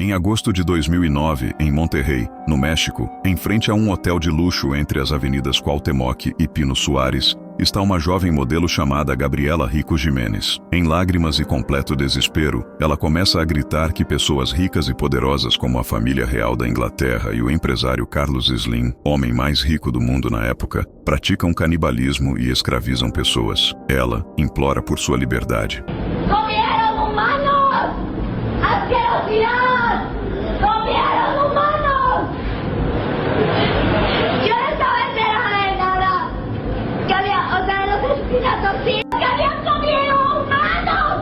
Em agosto de 2009, em Monterrey, no México, em frente a um hotel de luxo entre as avenidas Cuauhtémoc e Pino Suárez, está uma jovem modelo chamada Gabriela Rico Jimenez. Em lágrimas e completo desespero, ela começa a gritar que pessoas ricas e poderosas como a família real da Inglaterra e o empresário Carlos Slim, homem mais rico do mundo na época, praticam canibalismo e escravizam pessoas. Ela implora por sua liberdade. ¡Comieron humanos! ¡Asquerosidad! ¡Comieron humanos! Yo no estaba enterada de nada. Que había, o sea, los asesinatos sí, que habían comido humanos.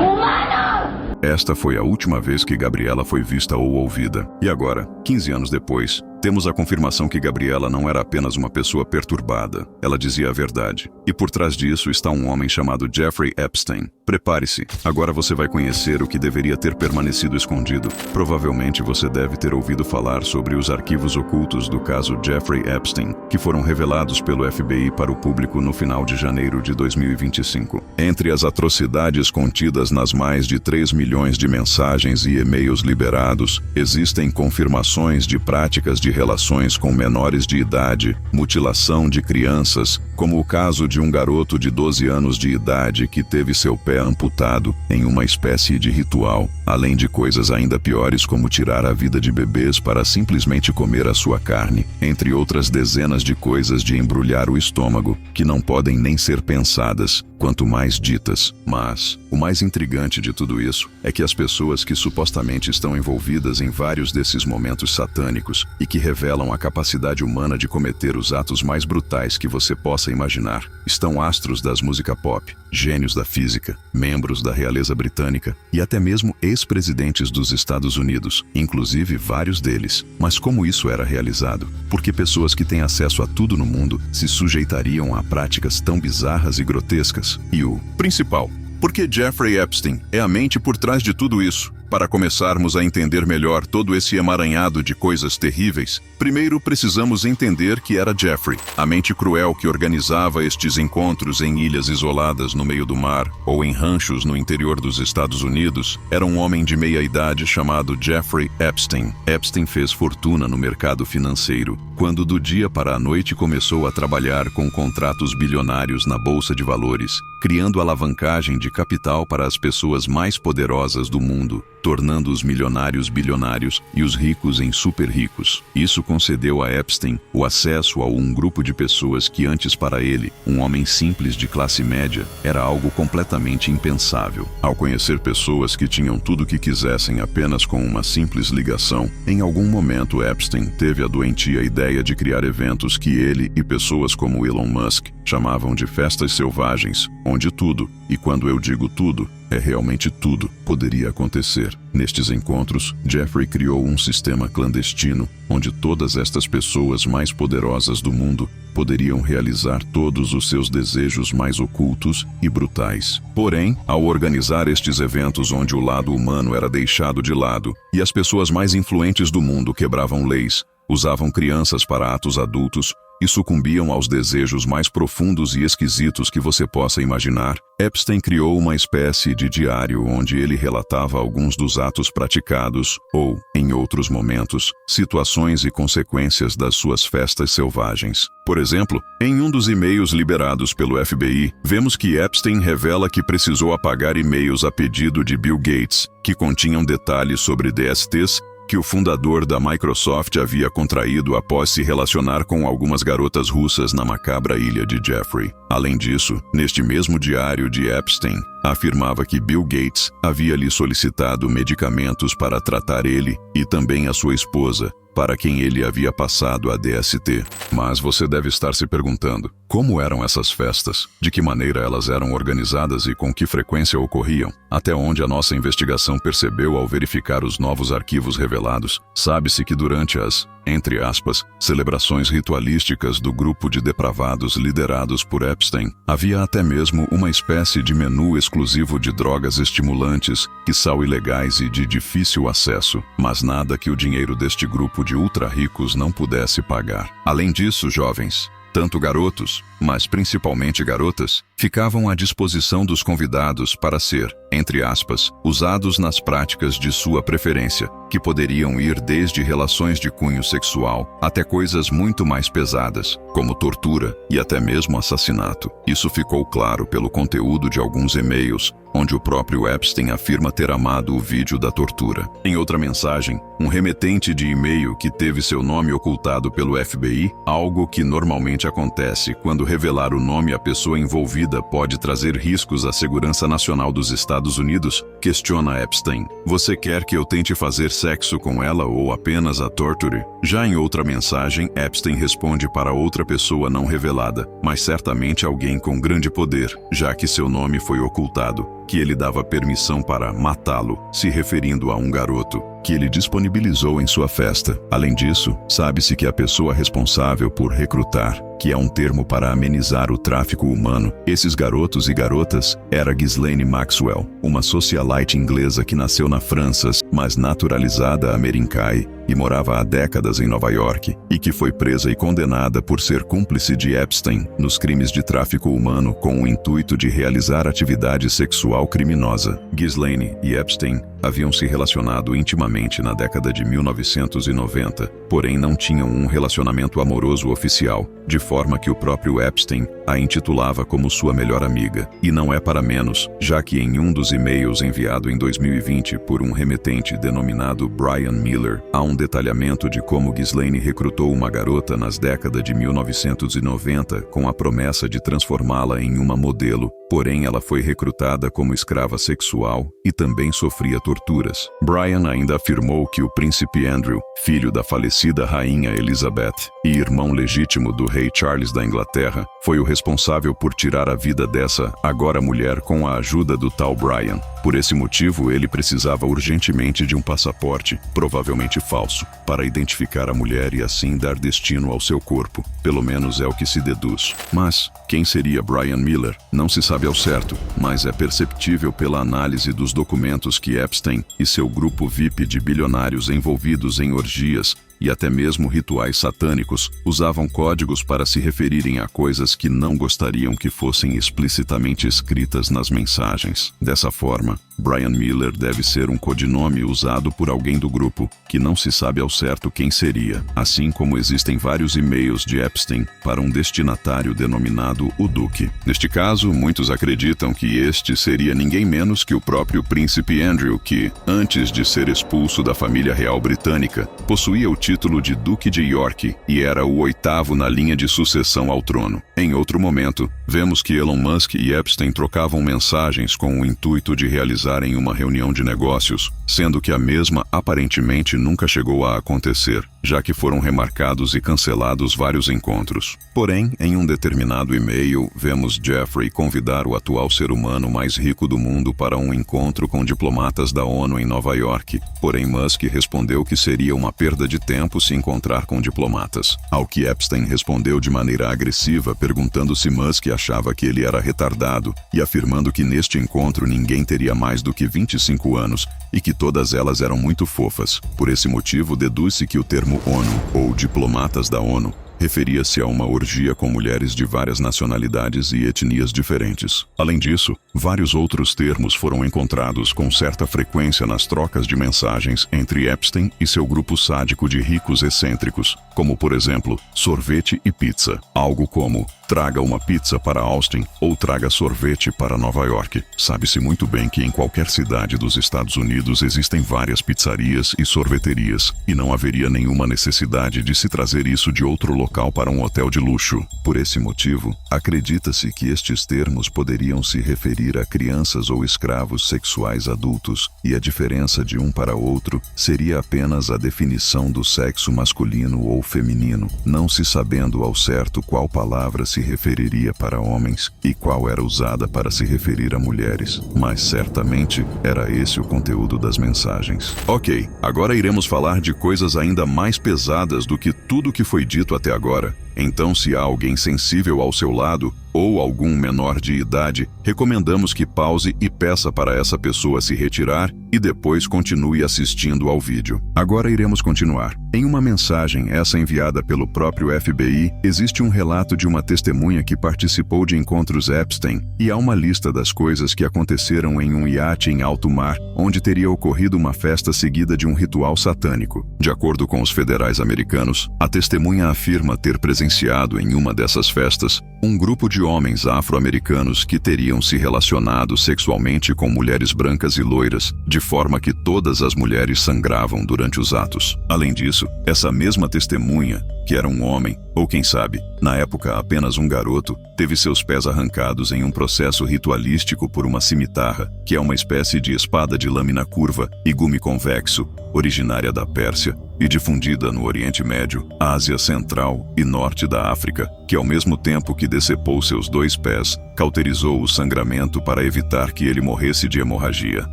¡Humanos! Esta foi a última vez que Gabriela foi vista ou ouvida. E agora, 15 anos depois, temos a confirmação que Gabriela não era apenas uma pessoa perturbada. Ela dizia a verdade. E por trás disso está um homem chamado Jeffrey Epstein. Prepare-se. Agora você vai conhecer o que deveria ter permanecido escondido. Provavelmente você deve ter ouvido falar sobre os arquivos ocultos do caso Jeffrey Epstein, que foram revelados pelo FBI para o público no final de janeiro de 2025. Entre as atrocidades contidas nas mais de 3 milhões de mensagens e e-mails liberados, existem confirmações de práticas de relações com menores de idade, mutilação de crianças, como o caso de um garoto de 12 anos de idade que teve seu pé amputado em uma espécie de ritual, além de coisas ainda piores como tirar a vida de bebês para simplesmente comer a sua carne, entre outras dezenas de coisas de embrulhar o estômago que não podem nem ser pensadas, quanto mais ditas. Mas o mais intrigante de tudo isso é que as pessoas que supostamente estão envolvidas em vários desses momentos satânicos e que revelam a capacidade humana de cometer os atos mais brutais que você possa imaginar, estão astros das música pop, gênios da física, membros da realeza britânica e até mesmo ex-presidentes dos Estados Unidos, inclusive vários deles. Mas como isso era realizado? Porque pessoas que têm acesso a tudo no mundo se sujeitariam a práticas tão bizarras e grotescas? E o principal, por que Jeffrey Epstein é a mente por trás de tudo isso? Para começarmos a entender melhor todo esse emaranhado de coisas terríveis, primeiro precisamos entender que era Jeffrey, a mente cruel que organizava estes encontros em ilhas isoladas no meio do mar ou em ranchos no interior dos Estados Unidos. Era um homem de meia-idade chamado Jeffrey Epstein. Epstein fez fortuna no mercado financeiro quando do dia para a noite começou a trabalhar com contratos bilionários na Bolsa de Valores, criando alavancagem de capital para as pessoas mais poderosas do mundo, tornando os milionários bilionários e os ricos em super ricos. Isso concedeu a Epstein o acesso a um grupo de pessoas que antes para ele, um homem simples de classe média, era algo completamente impensável. Ao conhecer pessoas que tinham tudo o que quisessem apenas com uma simples ligação, em algum momento Epstein teve a doentia ideia de criar eventos que ele e pessoas como Elon Musk chamavam de festas selvagens, onde tudo, e quando eu digo tudo, é realmente tudo, poderia acontecer. Nestes encontros, Jeffrey criou um sistema clandestino, onde todas estas pessoas mais poderosas do mundo poderiam realizar todos os seus desejos mais ocultos e brutais. Porém, ao organizar estes eventos onde o lado humano era deixado de lado, e as pessoas mais influentes do mundo quebravam leis, usavam crianças para atos adultos, e sucumbiam aos desejos mais profundos e esquisitos que você possa imaginar, Epstein criou uma espécie de diário onde ele relatava alguns dos atos praticados ou, em outros momentos, situações e consequências das suas festas selvagens. Por exemplo, em um dos e-mails liberados pelo FBI, vemos que Epstein revela que precisou apagar e-mails a pedido de Bill Gates, que continham detalhes sobre DSTs que o fundador da Microsoft havia contraído após se relacionar com algumas garotas russas na macabra ilha de Jeffrey. Além disso, neste mesmo diário de Epstein, afirmava que Bill Gates havia lhe solicitado medicamentos para tratar ele e também a sua esposa, para quem ele havia passado a DST. Mas você deve estar se perguntando, como eram essas festas? De que maneira elas eram organizadas e com que frequência ocorriam? Até onde a nossa investigação percebeu ao verificar os novos arquivos revelados, sabe-se que durante as, entre aspas, celebrações ritualísticas do grupo de depravados liderados por Epstein, havia até mesmo uma espécie de menu exclusivo de drogas estimulantes, que são ilegais e de difícil acesso, mas nada que o dinheiro deste grupo de ultra-ricos não pudesse pagar. Além disso, jovens, tanto garotos mas principalmente garotas, ficavam à disposição dos convidados para ser, entre aspas, usados nas práticas de sua preferência, que poderiam ir desde relações de cunho sexual até coisas muito mais pesadas, como tortura e até mesmo assassinato. Isso ficou claro pelo conteúdo de alguns e-mails, onde o próprio Epstein afirma ter amado o vídeo da tortura. Em outra mensagem, um remetente de e-mail que teve seu nome ocultado pelo FBI, algo que normalmente acontece quando revelar o nome à pessoa envolvida pode trazer riscos à segurança nacional dos Estados Unidos, questiona Epstein: "Você quer que eu tente fazer sexo com ela ou apenas a torture?" Já em outra mensagem, Epstein responde para outra pessoa não revelada, mas certamente alguém com grande poder, já que seu nome foi ocultado, que ele dava permissão para matá-lo, se referindo a um garoto que ele disponibilizou em sua festa. Além disso, sabe-se que a pessoa responsável por recrutar, que é um termo para amenizar o tráfico humano, esses garotos e garotas, era Ghislaine Maxwell, uma socialite inglesa que nasceu na França, mas naturalizada americana e morava há décadas em Nova York, e que foi presa e condenada por ser cúmplice de Epstein nos crimes de tráfico humano com o intuito de realizar atividade sexual criminosa. Ghislaine e Epstein haviam se relacionado intimamente na década de 1990, porém não tinham um relacionamento amoroso oficial, de forma que o próprio Epstein a intitulava como sua melhor amiga. E não é para menos, já que em um dos e-mails enviado em 2020 por um remetente denominado Brian Miller, há um detalhamento de como Ghislaine recrutou uma garota nas décadas de 1990 com a promessa de transformá-la em uma modelo, porém ela foi recrutada como escrava sexual e também sofria torturas. Brian ainda afirmou que o príncipe Andrew, filho da falecida rainha Elizabeth e irmão legítimo do rei Charles da Inglaterra, foi o responsável por tirar a vida dessa agora mulher com a ajuda do tal Brian. Por esse motivo, ele precisava urgentemente de um passaporte, provavelmente falso, para identificar a mulher e assim dar destino ao seu corpo. Pelo menos é o que se deduz. Mas quem seria Brian Miller? Não se sabe ao certo, mas é perceptível pela análise dos documentos que Epstein e seu grupo VIP de bilionários envolvidos em orgias e até mesmo rituais satânicos usavam códigos para se referirem a coisas que não gostariam que fossem explicitamente escritas nas mensagens. Dessa forma, Brian Miller deve ser um codinome usado por alguém do grupo, que não se sabe ao certo quem seria, assim como existem vários e-mails de Epstein para um destinatário denominado o Duque. Neste caso, muitos acreditam que este seria ninguém menos que o próprio príncipe Andrew, que, antes de ser expulso da família real britânica, possuía o título de Duque de York e era o 8º na linha de sucessão ao trono. Em outro momento, vemos que Elon Musk e Epstein trocavam mensagens com o intuito de realizarem uma reunião de negócios, sendo que a mesma aparentemente nunca chegou a acontecer, já que foram remarcados e cancelados vários encontros. Porém, em um determinado e-mail, vemos Jeffrey convidar o atual ser humano mais rico do mundo para um encontro com diplomatas da ONU em Nova York. Porém, Musk respondeu que seria uma perda de tempo se encontrar com diplomatas. Ao que Epstein respondeu de maneira agressiva, perguntando se Musk achava que ele era retardado e afirmando que neste encontro ninguém teria mais do que 25 anos e que todas elas eram muito fofas. Por esse motivo, deduz-se que o termo ONU, ou diplomatas da ONU, referia-se a uma orgia com mulheres de várias nacionalidades e etnias diferentes. Além disso, vários outros termos foram encontrados com certa frequência nas trocas de mensagens entre Epstein e seu grupo sádico de ricos excêntricos, como por exemplo, sorvete e pizza. Algo como, traga uma pizza para Austin ou traga sorvete para Nova York. Sabe-se muito bem que em qualquer cidade dos Estados Unidos existem várias pizzarias e sorveterias, e não haveria nenhuma necessidade de se trazer isso de outro local para um hotel de luxo. Por esse motivo, acredita-se que estes termos poderiam se referir a crianças ou escravos sexuais adultos, e a diferença de um para outro seria apenas a definição do sexo masculino ou feminino, não se sabendo ao certo qual palavra se referiria para homens e qual era usada para se referir a mulheres, mas certamente era esse o conteúdo das mensagens. Ok, agora iremos falar de coisas ainda mais pesadas do que tudo que foi dito até agora. Então, se há alguém sensível ao seu lado, ou algum menor de idade, recomendamos que pause e peça para essa pessoa se retirar e depois continue assistindo ao vídeo. Agora iremos continuar. Em uma mensagem, essa enviada pelo próprio FBI, existe um relato de uma testemunha que participou de encontros Epstein, e há uma lista das coisas que aconteceram em um iate em alto mar, onde teria ocorrido uma festa seguida de um ritual satânico. De acordo com os federais americanos, a testemunha afirma ter presenciado em uma dessas festas um grupo de homens afro-americanos que teriam se relacionado sexualmente com mulheres brancas e loiras, de forma que todas as mulheres sangravam durante os atos. Além disso, essa mesma testemunha, que era um homem, ou quem sabe, na época apenas um garoto, teve seus pés arrancados em um processo ritualístico por uma cimitarra, que é uma espécie de espada de lâmina curva e gume convexo, originária da Pérsia e difundida no Oriente Médio, Ásia Central e Norte da África, que ao mesmo tempo que decepou seus 2 pés, cauterizou o sangramento para evitar que ele morresse de hemorragia.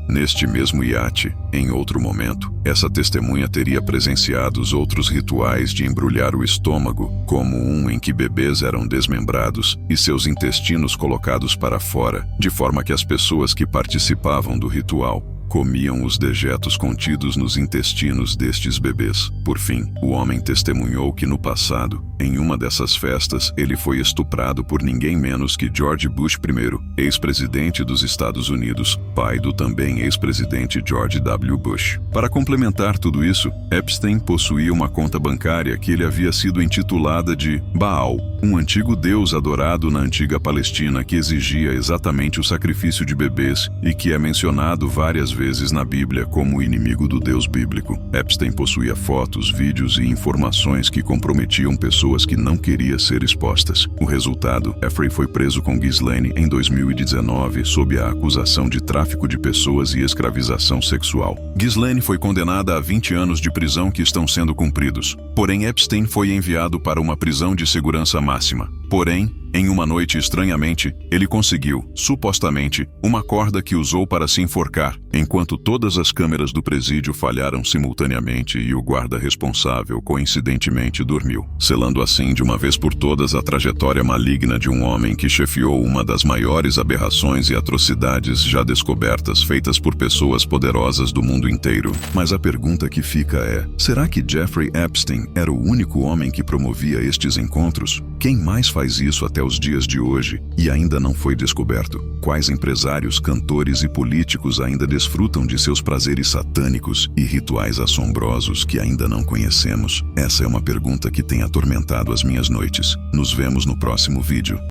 Neste mesmo iate, em outro momento, essa testemunha teria presenciado os outros rituais de embrulhar o estômago, como um em que bebês eram desmembrados e seus intestinos colocados para fora, de forma que as pessoas que participavam do ritual comiam os dejetos contidos nos intestinos destes bebês. Por fim, o homem testemunhou que no passado, em uma dessas festas, ele foi estuprado por ninguém menos que George Bush I, ex-presidente dos Estados Unidos, pai do também ex-presidente George W. Bush. Para complementar tudo isso, Epstein possuía uma conta bancária que ele havia sido intitulada de Baal, um antigo deus adorado na antiga Palestina que exigia exatamente o sacrifício de bebês e que é mencionado várias vezes na Bíblia como o inimigo do Deus bíblico. Epstein possuía fotos, vídeos e informações que comprometiam pessoas que não queriam ser expostas. O resultado, Jeffrey foi preso com Ghislaine em 2019 sob a acusação de tráfico de pessoas e escravização sexual. Ghislaine foi condenada a 20 anos de prisão que estão sendo cumpridos. Porém, Epstein foi enviado para uma prisão de segurança máxima. Porém, em uma noite estranhamente, ele conseguiu, supostamente, uma corda que usou para se enforcar, enquanto todas as câmeras do presídio falharam simultaneamente e o guarda responsável, coincidentemente, dormiu, selando assim de uma vez por todas a trajetória maligna de um homem que chefiou uma das maiores aberrações e atrocidades já descobertas feitas por pessoas poderosas do mundo inteiro. Mas a pergunta que fica é, será que Jeffrey Epstein era o único homem que promovia estes encontros? Quem mais faz isso até os dias de hoje e ainda não foi descoberto? Quais empresários, cantores e políticos ainda desfrutam de seus prazeres satânicos e rituais assombrosos que ainda não conhecemos? Essa é uma pergunta que tem atormentado as minhas noites. Nos vemos no próximo vídeo.